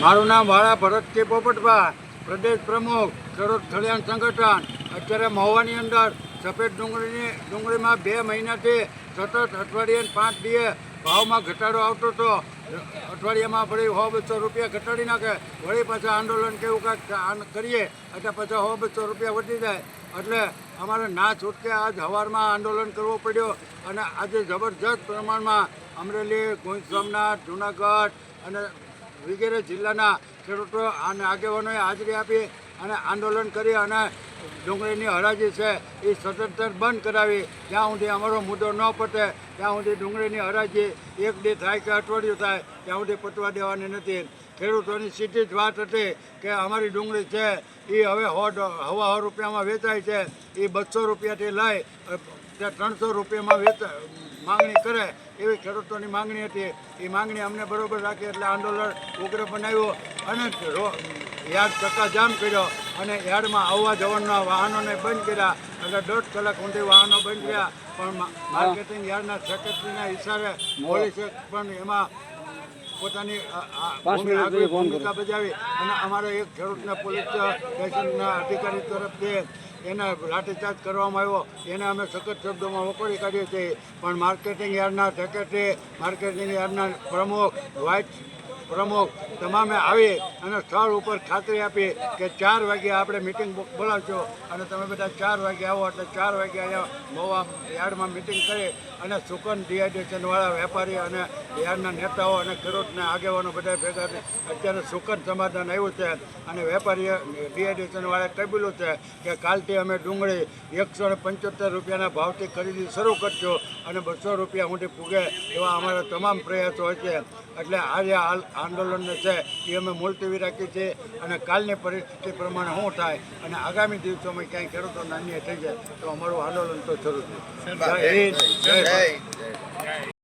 મારું નામ વાળા ભરતજી પોપટભા, પ્રદેશ પ્રમુખ ખેડૂત કલ્યાણ સંગઠન. અત્યારે મહુવાની અંદર સફેદ ડુંગળીમાં 2 મહિનાથી સતત અઠવાડિયે 5 દિવસે ભાવમાં ઘટાડો આવતો હતો. અઠવાડિયામાં ફરી 100-200 રૂપિયા ઘટાડી નાખે, વળી પાછા આંદોલન કેવું કાંઈક કરીએ એટલે પાછા 100-200 રૂપિયા વધી જાય. એટલે અમારે ના છૂટકે આજ સવારમાં આંદોલન કરવું પડ્યો અને આજે જબરજસ્ત પ્રમાણમાં અમરેલી, ગોંડ સોમનાથ, જૂનાગઢ અને વગેરે જિલ્લાના ખેડૂતો અને આગેવાનોએ હાજરી આપી અને આંદોલન કરી અને ડુંગળીની હરાજી છે એ સદંતર બંધ કરાવી. જ્યાં સુધી અમારો મુદ્દો ન પતે ત્યાં સુધી ડુંગળીની હરાજી 1 દી થાય કે અઠવાડિયું થાય ત્યાં સુધી પતવા દેવાની નથી. ખેડૂતોની સીધી જ વાત હતી કે અમારી ડુંગળી છે એ હવે 100 રૂપિયામાં વેચાય છે, એ 200 રૂપિયાથી લઈ 300 રૂપિયામાં માંગણી કરે એવી ખેડૂતોની માંગણી હતી. એ માંગણી અમને બરોબર રાખી એટલે આંદોલન ઉગ્ર બનાવ્યું અને યાર્ડ ચક્કાજામ કર્યો અને યાર્ડમાં આવવા જવાના વાહનોને બંધ કર્યા. એટલે 1.5 કલાક સુધી વાહનો બંધ કર્યા, પણ માર્કેટિંગ યાર્ડના સેક્રેટરીના હિસાબે પોલીસે પણ એમાં પોતાની ભૂમિકા બજાવી અને અમારા એક ખેડૂતને પોલીસ સ્ટેશનના અધિકારી તરફથી એને લાઠીચાર્જ કરવામાં આવ્યો. એને અમે સખત શબ્દોમાં વખોડી કાઢીએ છીએ. પણ માર્કેટિંગ યાર્ડના સેક્રેટરી, માર્કેટિંગ યાર્ડના પ્રમુખ, વાઇસ પ્રમુખ તમામે આવી અને સ્થળ ઉપર ખાતરી આપી કે 4 વાગ્યે આપણે મિટિંગ બોલાવશો અને તમે બધા 4 વાગ્યે આવો. એટલે 4 વાગ્યે અહીંયા મહુવા યાર્ડમાં મિટિંગ કરી અને સુકન ડિહાઇડ્રેશનવાળા વેપારી અને યાર્ડના નેતાઓ અને ખેડૂતને આગેવાનો બધા ભેગા થઈ અત્યારે સુકન સમાધાન આવ્યું છે અને વેપારી ડિહાઇડ્રેશનવાળાએ કબૂલ્યું છે કે કાલથી અમે ડુંગળી 175 રૂપિયાના ભાવથી ખરીદી શરૂ કરશું અને 200 રૂપિયા સુધી પૂગે એવા અમારા તમામ પ્રયાસો હોય છે. એટલે આજે આંદોલન છે એ અમે મુલતવી રાખી છે અને કાલની પરિસ્થિતિ પ્રમાણે શું થાય અને આગામી દિવસોમાં ક્યાંય ખેડૂતોને અન્યાય થઈ જાય તો અમારું આંદોલન તો શરૂ છે. જય હિન્દ, જય ભારત.